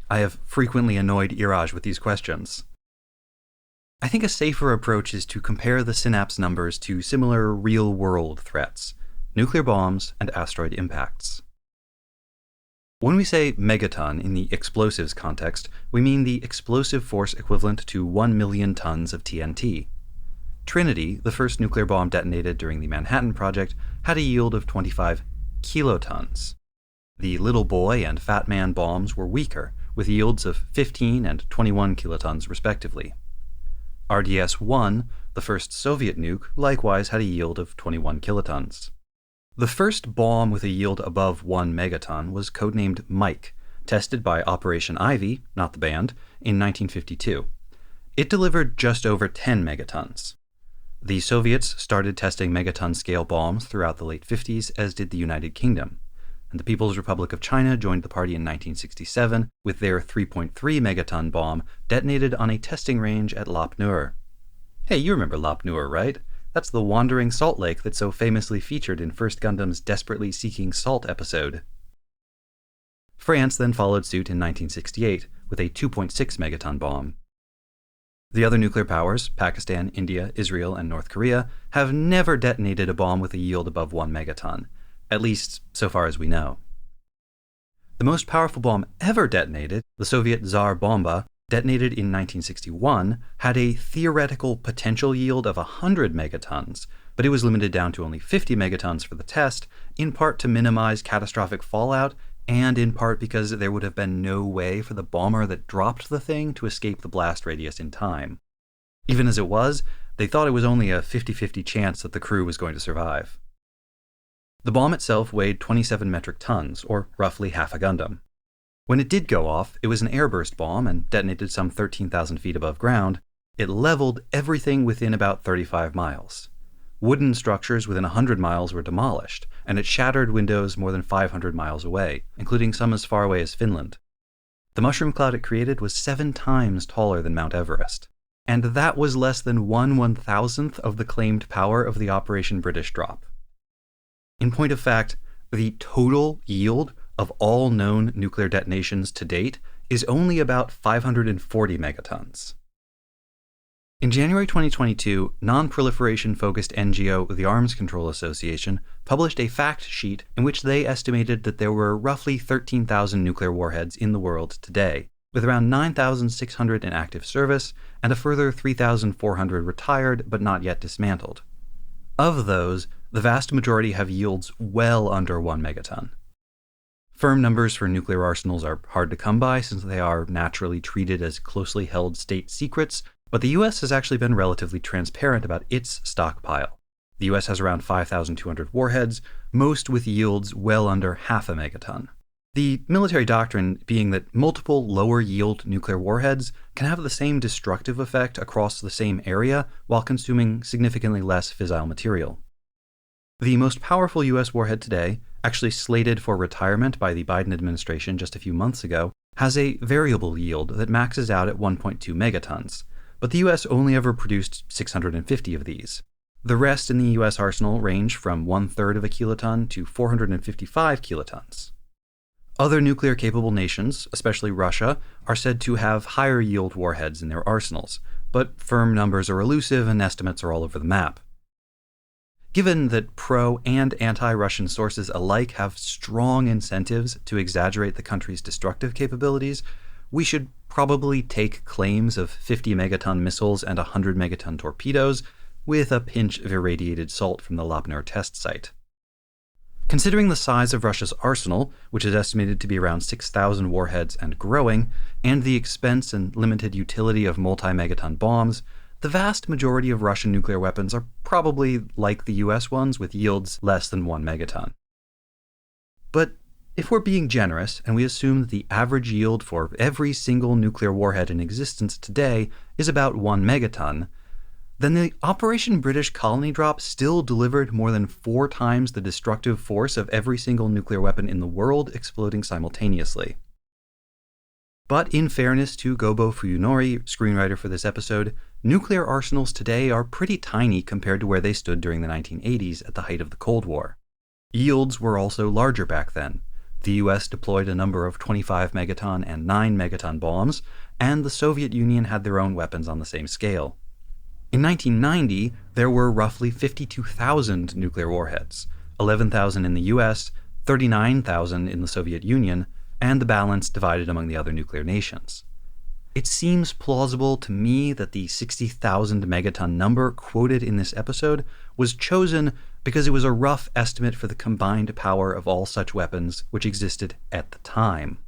Speaker 2: I have frequently annoyed Iraj with these questions. I think a safer approach is to compare the Synapse numbers to similar real-world threats, nuclear bombs and asteroid impacts. When we say megaton in the explosives context, we mean the explosive force equivalent to 1 million tons of TNT. Trinity, the first nuclear bomb detonated during the Manhattan Project, had a yield of 25 kilotons. The Little Boy and Fat Man bombs were weaker, with yields of 15 and 21 kilotons respectively. RDS-1, the first Soviet nuke, likewise had a yield of 21 kilotons. The first bomb with a yield above 1 megaton was codenamed Mike, tested by Operation Ivy, not the band, in 1952. It delivered just over 10 megatons. The Soviets started testing megaton-scale bombs throughout the late 50s, as did the United Kingdom. And the People's Republic of China joined the party in 1967 with their 3.3 megaton bomb detonated on a testing range at Lop Nur. Hey, you remember Lop Nur, right? That's the wandering salt lake that's so famously featured in First Gundam's Desperately Seeking Salt episode. France then followed suit in 1968 with a 2.6 megaton bomb. The other nuclear powers, Pakistan, India, Israel, and North Korea, have never detonated a bomb with a yield above 1 megaton, at least so far as we know. The most powerful bomb ever detonated, the Soviet Tsar Bomba, detonated in 1961, had a theoretical potential yield of 100 megatons, but it was limited down to only 50 megatons for the test, in part to minimize catastrophic fallout, and in part because there would have been no way for the bomber that dropped the thing to escape the blast radius in time. Even as it was, they thought it was only a 50-50 chance that the crew was going to survive. The bomb itself weighed 27 metric tons, or roughly half a Gundam. When it did go off, it was an airburst bomb and detonated some 13,000 feet above ground. It leveled everything within about 35 miles. Wooden structures within 100 miles were demolished, and it shattered windows more than 500 miles away, including some as far away as Finland. The mushroom cloud it created was 7 times taller than Mount Everest, and that was less than 1/1000th of the claimed power of the Operation British Drop. In point of fact, the total yield of all known nuclear detonations to date is only about 540 megatons. In January 2022, non-proliferation-focused NGO the Arms Control Association published a fact sheet in which they estimated that there were roughly 13,000 nuclear warheads in the world today, with around 9,600 in active service and a further 3,400 retired but not yet dismantled. Of those, the vast majority have yields well under 1 megaton. Firm numbers for nuclear arsenals are hard to come by since they are naturally treated as closely held state secrets, but the US has actually been relatively transparent about its stockpile. The US has around 5,200 warheads, most with yields well under half a megaton. The military doctrine being that multiple lower-yield nuclear warheads can have the same destructive effect across the same area while consuming significantly less fissile material. The most powerful US warhead today, actually slated for retirement by the Biden administration just a few months ago, has a variable yield that maxes out at 1.2 megatons, but the US only ever produced 650 of these. The rest in the US arsenal range from 1/3 of a kiloton to 455 kilotons. Other nuclear-capable nations, especially Russia, are said to have higher-yield warheads in their arsenals, but firm numbers are elusive and estimates are all over the map. Given that pro- and anti-Russian sources alike have strong incentives to exaggerate the country's destructive capabilities, we should probably take claims of 50 megaton missiles and 100 megaton torpedoes with a pinch of irradiated salt from the Lapnor test site. Considering the size of Russia's arsenal, which is estimated to be around 6,000 warheads and growing, and the expense and limited utility of multi-megaton bombs, the vast majority of Russian nuclear weapons are probably like the US ones with yields less than 1 megaton. But if we're being generous and we assume that the average yield for every single nuclear warhead in existence today is about 1 megaton, then the Operation British Colony Drop still delivered more than 4 times the destructive force of every single nuclear weapon in the world exploding simultaneously. But in fairness to Gobo Fuyunori, screenwriter for this episode, nuclear arsenals today are pretty tiny compared to where they stood during the 1980s at the height of the Cold War. Yields were also larger back then. The US deployed a number of 25 megaton and 9 megaton bombs, and the Soviet Union had their own weapons on the same scale. In 1990, there were roughly 52,000 nuclear warheads, 11,000 in the US, 39,000 in the Soviet Union, and the balance divided among the other nuclear nations. It seems plausible to me that the 60,000 megaton number quoted in this episode was chosen because it was a rough estimate for the combined power of all such weapons which existed at the time.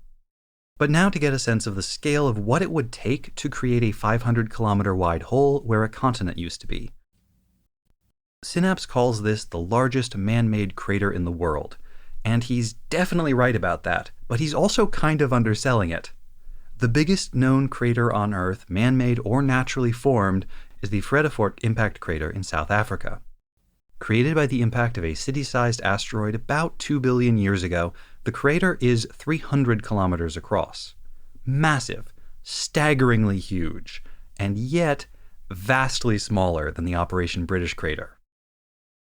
Speaker 2: But now to get a sense of the scale of what it would take to create a 500-kilometer wide hole where a continent used to be. Synapse calls this the largest man-made crater in the world, and he's definitely right about that, but he's also kind of underselling it. The biggest known crater on Earth, man-made or naturally formed, is the Vredefort impact crater in South Africa. Created by the impact of a city-sized asteroid about 2 billion years ago, the crater is 300 kilometers across. Massive, staggeringly huge, and yet vastly smaller than the Operation British crater.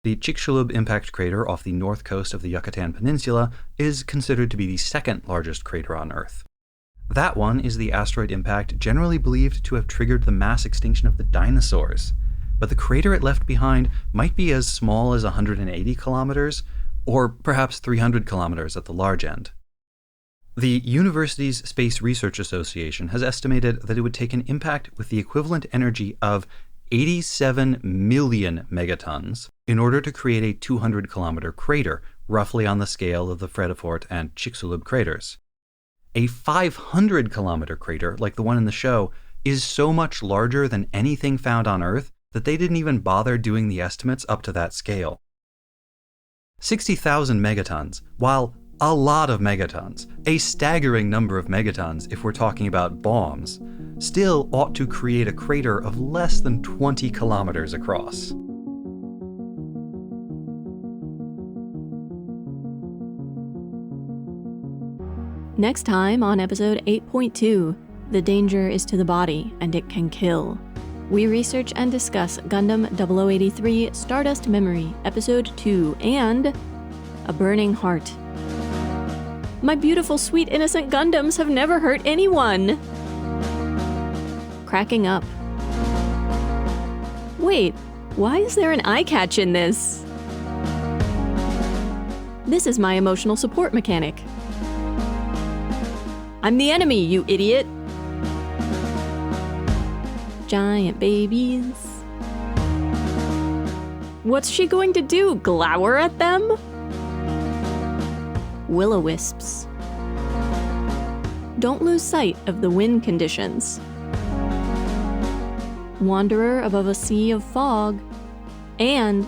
Speaker 2: The Chicxulub impact crater off the north coast of the Yucatan Peninsula is considered to be the second largest crater on Earth. That one is the asteroid impact generally believed to have triggered the mass extinction of the dinosaurs, but the crater it left behind might be as small as 180 kilometers, or perhaps 300 kilometers at the large end. The University's Space Research Association has estimated that it would take an impact with the equivalent energy of 87 million megatons in order to create a 200-kilometer crater, roughly on the scale of the Fredefort and Chicxulub craters. A 500-kilometer crater, like the one in the show, is so much larger than anything found on Earth that they didn't even bother doing the estimates up to that scale. 60,000 megatons, while a lot of megatons, a staggering number of megatons if we're talking about bombs, still ought to create a crater of less than 20 kilometers across.
Speaker 1: Next time on episode 8.2, the danger is to the body and it can kill. We research and discuss Gundam 0083 Stardust Memory, episode 2, and A Burning Heart. My beautiful, sweet, innocent Gundams have never hurt anyone! Cracking up. Wait, why is there an eye catch in this? This is my emotional support mechanic. I'm the enemy, you idiot! Giant babies. What's she going to do? Glower at them? Will-o-wisps. Don't lose sight of the wind conditions. Wanderer above a sea of fog. And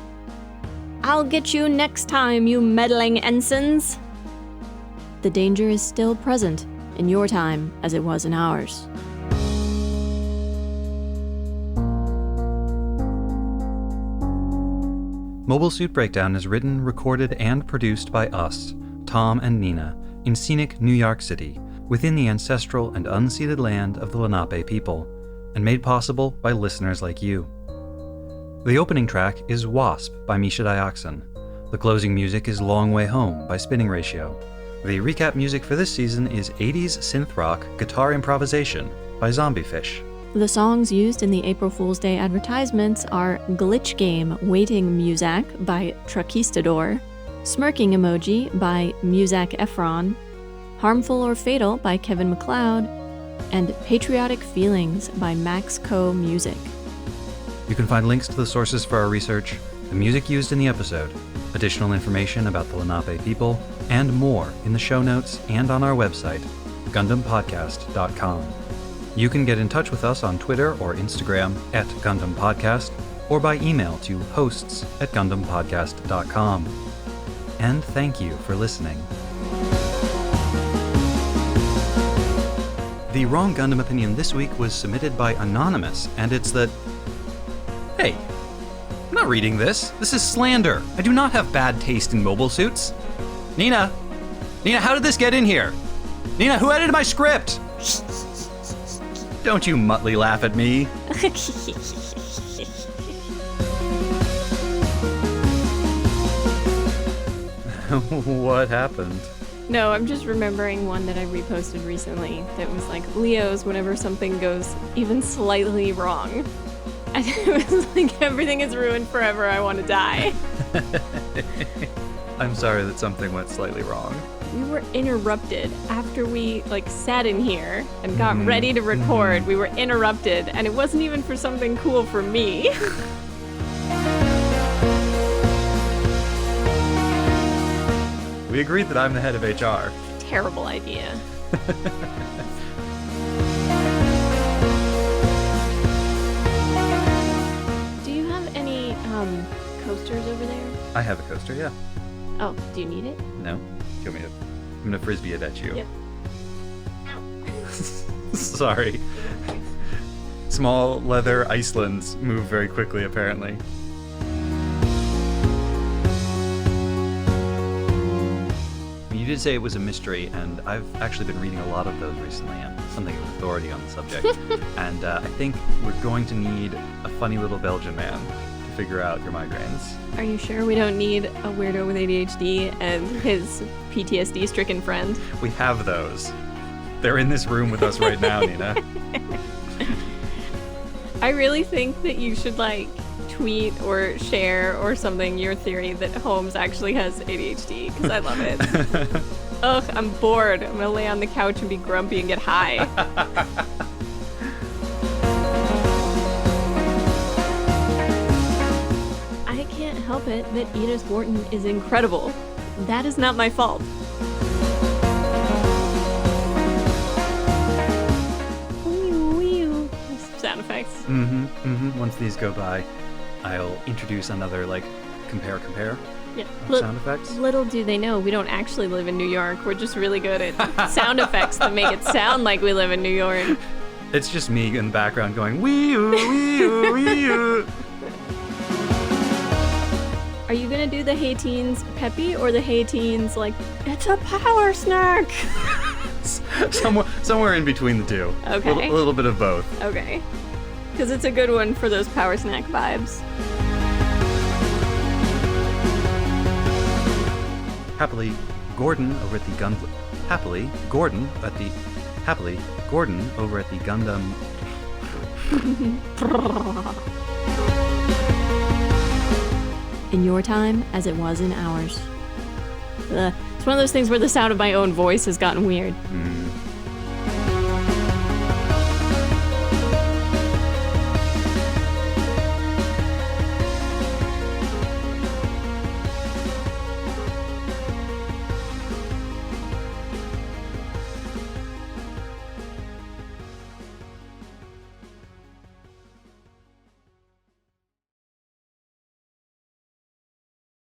Speaker 1: I'll get you next time, you meddling ensigns! The danger is still present in your time as it was in ours.
Speaker 2: Mobile Suit Breakdown is written, recorded, and produced by us, Tom and Nina, in scenic New York City, within the ancestral and unceded land of the Lenape people, and made possible by listeners like you. The opening track is Wasp by Misha Dioxin. The closing music is Long Way Home by Spinning Ratio. The recap music for this season is 80s synth rock guitar improvisation by Zombiefish.
Speaker 1: The songs used in the April Fool's Day advertisements are Glitch Game Waiting Muzak by Truckistador, Smirking Emoji by Muzak Efron, Harmful or Fatal by Kevin MacLeod, and Patriotic Feelings by Max Co. Music.
Speaker 2: You can find links to the sources for our research, the music used in the episode, additional information about the Lenape people, and more in the show notes and on our website, GundamPodcast.com. You can get in touch with us on Twitter or Instagram at Gundam Podcast, or by email to hosts@GundamPodcast.com. And thank you for listening. The wrong Gundam opinion this week was submitted by Anonymous, and it's that... Hey, I'm not reading this. This is slander. I do not have bad taste in mobile suits. Nina, how did this get in here? Nina, who edited my script? Don't you muttly laugh at me. What happened?
Speaker 1: No, I'm just remembering one that I reposted recently that was like Leo's whenever something goes even slightly wrong. And it was like, everything is ruined forever, I want to die.
Speaker 2: I'm sorry that something went slightly wrong.
Speaker 1: We were interrupted after we sat in here and got ready to record. We were interrupted, and it wasn't even for something cool for me.
Speaker 2: We agreed that I'm the head of HR.
Speaker 1: Terrible idea. Do you have any coasters over there?
Speaker 2: I have a coaster, yeah.
Speaker 1: Oh, do you need it?
Speaker 2: No? Do you want me to... I'm gonna frisbee it at you.
Speaker 1: Yep.
Speaker 2: Sorry. Small leather Icelands move very quickly, apparently. You did say it was a mystery, and I've actually been reading a lot of those recently. I'm something of an authority on the subject. And I think we're going to need a funny little Belgian man to figure out your migraines.
Speaker 1: Are you sure we don't need a weirdo with ADHD and his PTSD-stricken friend?
Speaker 2: We have those. They're in this room with us right now, Nina.
Speaker 1: I really think that you should, like, tweet or share or something your theory that Holmes actually has ADHD, because I love it. Ugh, I'm bored. I'm gonna lay on the couch and be grumpy and get high. I can't help it that Edith Wharton is incredible. That is not my fault. Sound effects.
Speaker 2: Once these go by, I'll introduce another, like, compare
Speaker 1: Yeah.
Speaker 2: sound effects.
Speaker 1: Little do they know, we don't actually live in New York. We're just really good at sound effects that make it sound like we live in New York.
Speaker 2: It's just me in the background going, wee-oo, wee-oo, wee-oo.
Speaker 1: Are you gonna do the Hey Teens peppy or the Hey Teens like, it's a power snack?
Speaker 2: Somewhere in between the two.
Speaker 1: Okay.
Speaker 2: A little bit of both.
Speaker 1: Okay. Because it's a good one for those power snack vibes.
Speaker 2: Happily, Gordon over at the Gundam.
Speaker 1: In your time, as it was in ours. It's one of those things where the sound of my own voice has gotten weird.